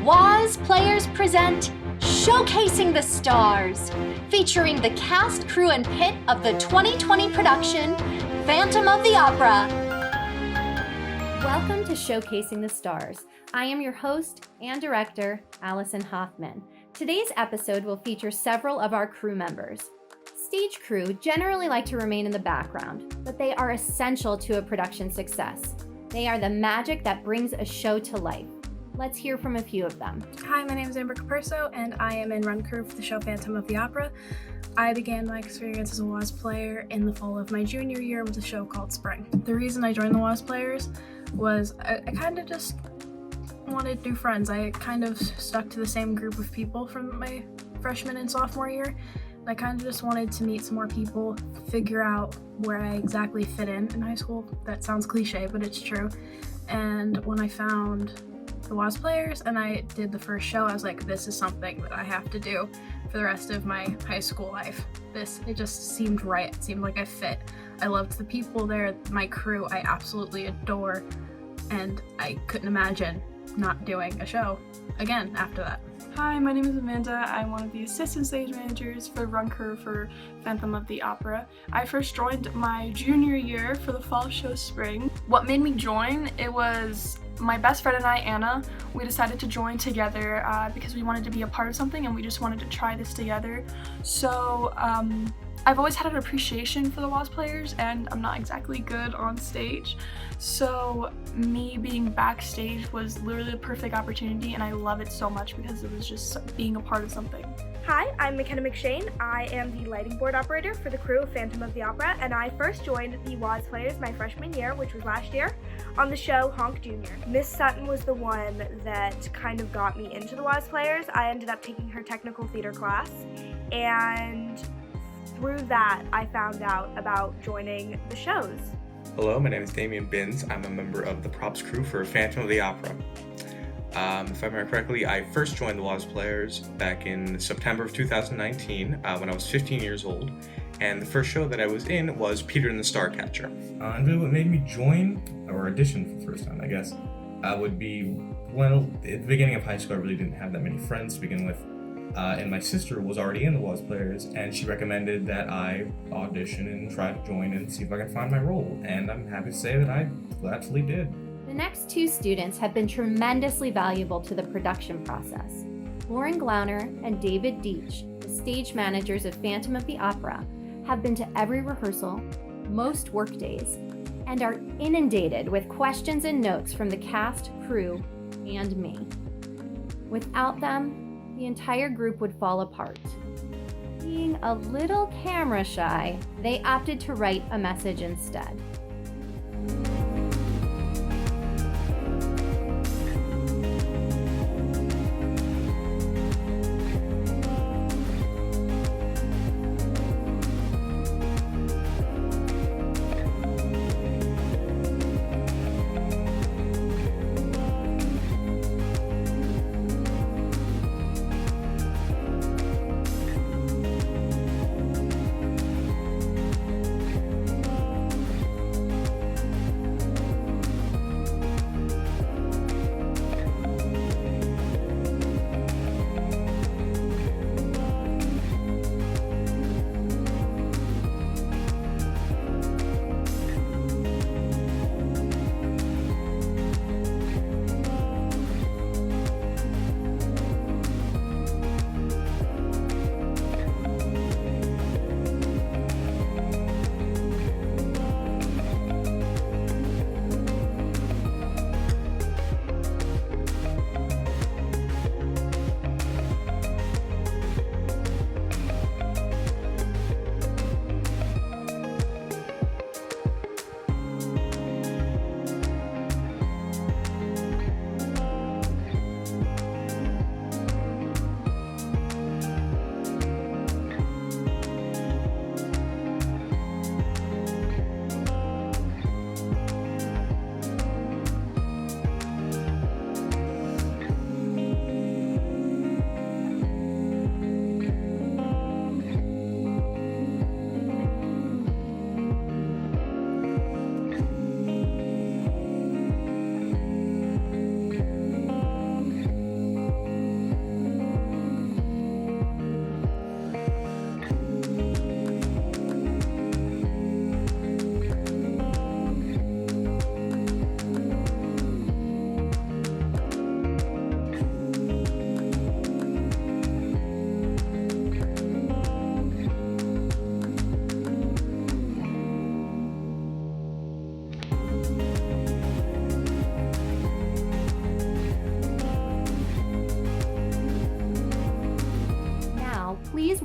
Waz Players present Showcasing the Stars, featuring the cast, crew, and pit of the 2020 production, Phantom of the Opera. Welcome to Showcasing the Stars. I am your host and director, Allison Hoffman. Today's episode will feature several of our crew members. Stage crew generally like to remain in the background, but they are essential to a production success. They are the magic that brings a show to life. Let's hear from a few of them. Hi, my name is Capurso, and I am in run crew for the show Phantom of the Opera. I began my experience as a Waz player in the fall of my junior year with a show called Spring. The reason I joined the Waz Players was I kind of just wanted new friends. I kind of stuck to the same group of people from my freshman and sophomore year. I kind of just wanted to meet some more people, figure out where I exactly fit in high school. That sounds cliche, but it's true. And when I found the Waz Players and I did the first show, I was like, this is something that I have to do for the rest of my high school life. It just seemed right. It seemed like I fit. I loved the people there, my crew I absolutely adore, and I couldn't imagine not doing a show again after that. Hi, my name is Amanda. I'm one of the assistant stage managers for run crew for Phantom of the Opera. I first joined my junior year for the fall show Spring. What made me join, it was my best friend and I, Anna. We decided to join together because we wanted to be a part of something and we just wanted to try this together. So I've always had an appreciation for the Waz Players, and I'm not exactly good on stage. So me being backstage was literally a perfect opportunity, and I love it so much because it was just being a part of something. Hi, I'm McKenna McShane. I am the lighting board operator for the crew of Phantom of the Opera, and I first joined the Waz Players my freshman year, which was last year, on the show Honk Jr. Miss Sutton was the one that kind of got me into the Waz Players. I ended up taking her technical theater class, and through that, I found out about joining the shows. Hello, my name is Damien. I'm a member of the props crew for Phantom of the Opera. If I remember correctly, I first joined the Waz Players back in September of 2019 when I was 15 years old, and the first show that I was in was Peter and the Starcatcher. And really what made me join, or audition for the first time, I guess, would be, well, at the beginning of high school I really didn't have that many friends to begin with. And my sister was already in the Waz Players, and she recommended that I audition and try to join and see if I can find my role. And I'm happy to say that I actually did. The next two students have been tremendously valuable to the production process. Glauner and David Deitsch, the stage managers of Phantom of the Opera, have been to every rehearsal, most work days, and are inundated with questions and notes from the cast, crew, and me. Without them, the entire group would fall apart. Being a little camera shy, they opted to write a message instead.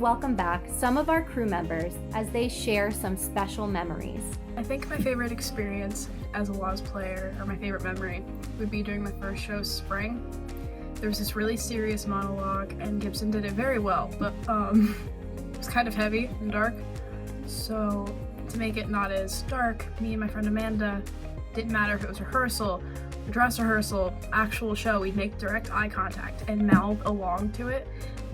welcome back some of our crew members as they share some special memories. I think my favorite experience as a WAS player, or my favorite memory, would be during my first show, Spring. There was this really serious monologue, and Gibson did it very well, but it was kind of heavy and dark. So to make it not as dark, me and my friend Amanda, didn't matter if it was rehearsal, dress rehearsal, actual show, we'd make direct eye contact and mouth along to it,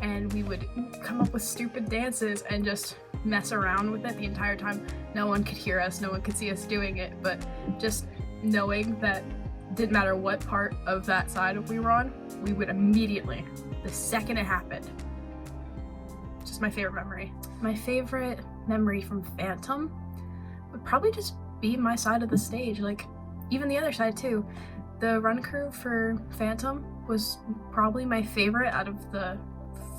and we would come up with stupid dances and just mess around with it the entire time. No one could hear us, no one could see us doing it, but just knowing that didn't matter what part of that side we were on, we would immediately, the second it happened. Just my favorite memory. My favorite memory from Phantom would probably just be my side of the stage, like even the other side too. The run crew for Phantom was probably my favorite out of the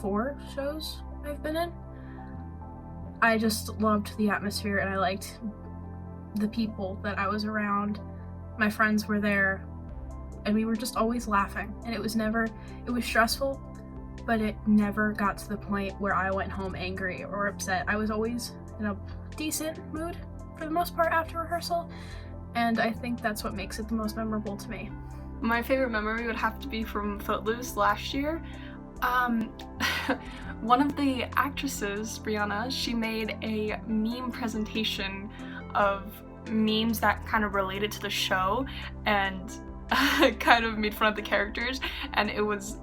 4 shows I've been in. I just loved the atmosphere and I liked the people that I was around. My friends were there and we were just always laughing, and it was stressful, but it never got to the point where I went home angry or upset. I was always in a decent mood for the most part after rehearsal, and I think that's what makes it the most memorable to me. My favorite memory would have to be from Footloose last year. One of the actresses, Brianna, she made a meme presentation of memes that kind of related to the show and kind of made fun of the characters, and it was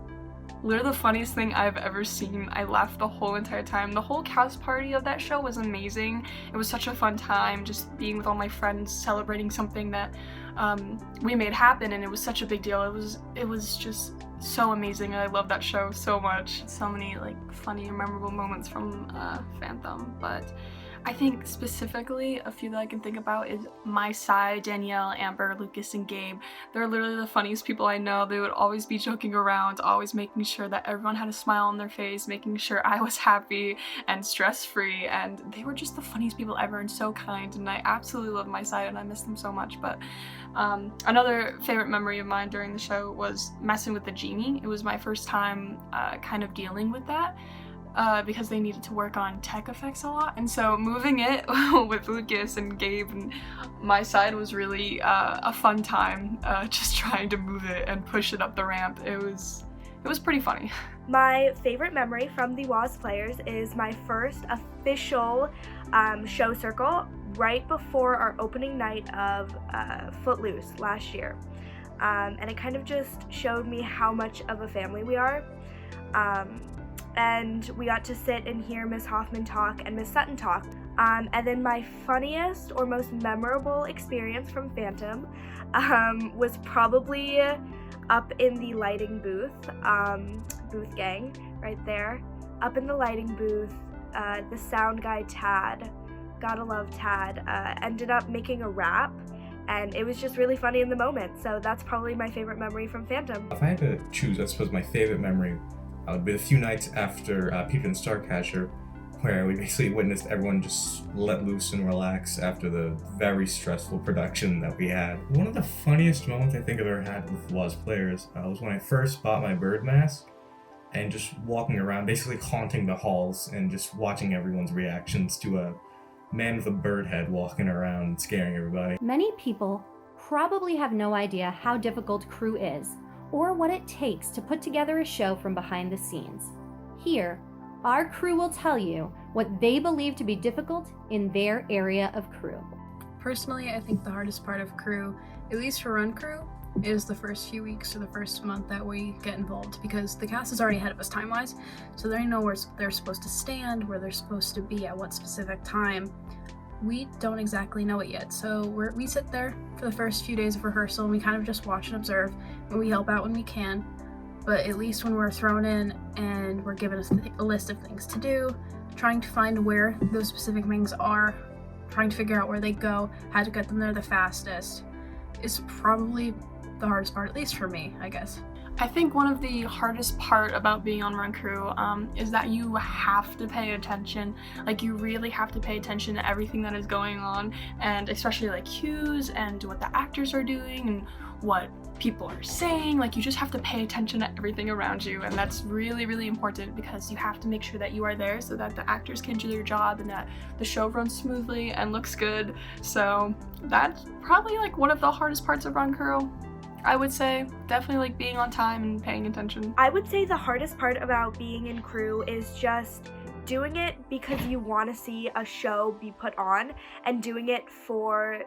literally the funniest thing I've ever seen. I laughed the whole entire time. The whole cast party of that show was amazing. It was such a fun time just being with all my friends, celebrating something that we made happen, and it was such a big deal. It was just so amazing, and I love that show so much. So many like funny and memorable moments from Phantom, but I think specifically a few that I can think about is my side, Danielle, Amber, Lucas, and Gabe. They're literally the funniest people I know. They would always be joking around, always making sure that everyone had a smile on their face, making sure I was happy and stress-free, and they were just the funniest people ever and so kind, and I absolutely love my side and I miss them so much. But another favorite memory of mine during the show was messing with the genie. It was my first time kind of dealing with that. Because they needed to work on tech effects a lot, and so moving it with Lucas and Gabe and my side was really a fun time, just trying to move it and push it up the ramp. It was pretty funny. My favorite memory from the WAS players is my first official show circle right before our opening night of Footloose last year, and it kind of just showed me how much of a family we are. And we got to sit and hear Miss Hoffman talk and Miss Sutton talk. And then my funniest or most memorable experience from Phantom was probably up in the lighting booth, booth gang right there. Up in the lighting booth, the sound guy Tad, gotta love Tad, ended up making a rap, and it was just really funny in the moment. So that's probably my favorite memory from Phantom. If I had to choose, I suppose my favorite memory would be a few nights after Peter and Starcatcher, where we basically witnessed everyone just let loose and relax after the very stressful production that we had. One of the funniest moments I think I've ever had with WAS players was when I first bought my bird mask and just walking around, basically haunting the halls and just watching everyone's reactions to a man with a bird head walking around scaring everybody. Many people probably have no idea how difficult crew is, or what it takes to put together a show from behind the scenes. Here, our crew will tell you what they believe to be difficult in their area of crew. Personally, I think the hardest part of crew, at least for run crew, is the first few weeks or the first month that we get involved, because the cast is already ahead of us time-wise, so they know where they're supposed to stand, where they're supposed to be at what specific time. We don't exactly know it yet, so we sit there for the first few days of rehearsal and we kind of just watch and observe, and we help out when we can. But at least when we're thrown in and we're given a list of things to do, trying to find where those specific things are, trying to figure out where they go, how to get them there the fastest, is probably the hardest part, at least for me, I guess. I think one of the hardest part about being on run crew is that you have to pay attention. Like, you really have to pay attention to everything that is going on, and especially like cues and what the actors are doing and what people are saying. Like, you just have to pay attention to everything around you, and that's really, really important because you have to make sure that you are there so that the actors can do their job and that the show runs smoothly and looks good. So that's probably like one of the hardest parts of Run Crew, I would say. Definitely like being on time and paying attention. I would say the hardest part about being in crew is just doing it because you want to see a show be put on, and doing it for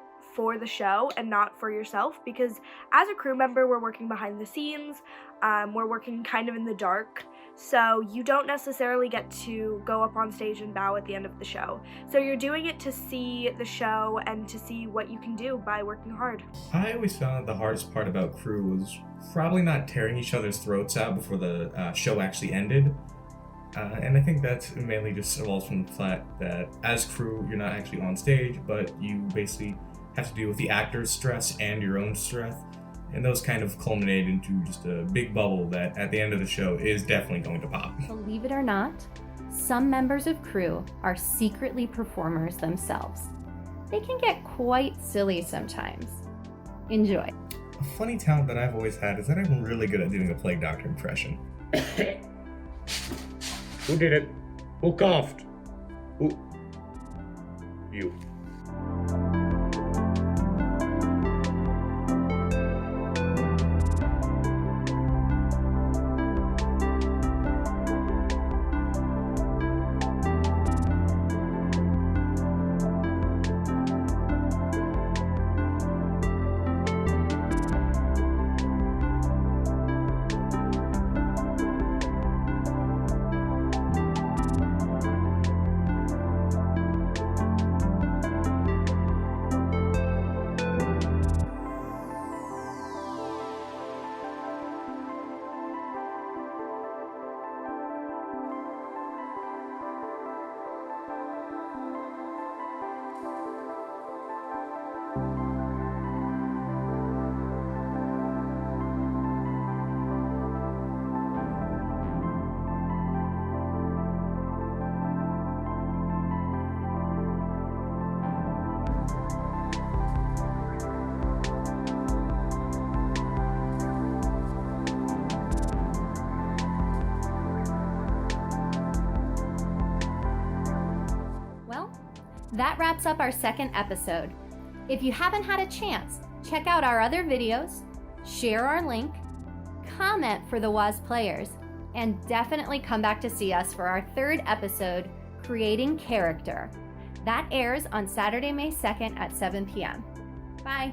the show and not for yourself, because as a crew member we're working behind the scenes, we're working kind of in the dark, so you don't necessarily get to go up on stage and bow at the end of the show. So you're doing it to see the show and to see what you can do by working hard. I always found the hardest part about crew was probably not tearing each other's throats out before the show actually ended. And I think that mainly just evolves from the fact that as crew, you're not actually on stage, but you basically have to deal with the actors' stress and your own stress. And those kind of culminate into just a big bubble that at the end of the show is definitely going to pop. Believe it or not, some members of crew are secretly performers themselves. They can get quite silly sometimes. Enjoy. A funny talent that I've always had is that I'm really good at doing a plague doctor impression. Who did it? Who coughed? Who? You. That wraps up our second episode. If you haven't had a chance, check out our other videos, share our link, comment for the WAS players, and definitely come back to see us for our third episode, Creating Character. That airs on Saturday, May 2nd at 7 p.m. Bye.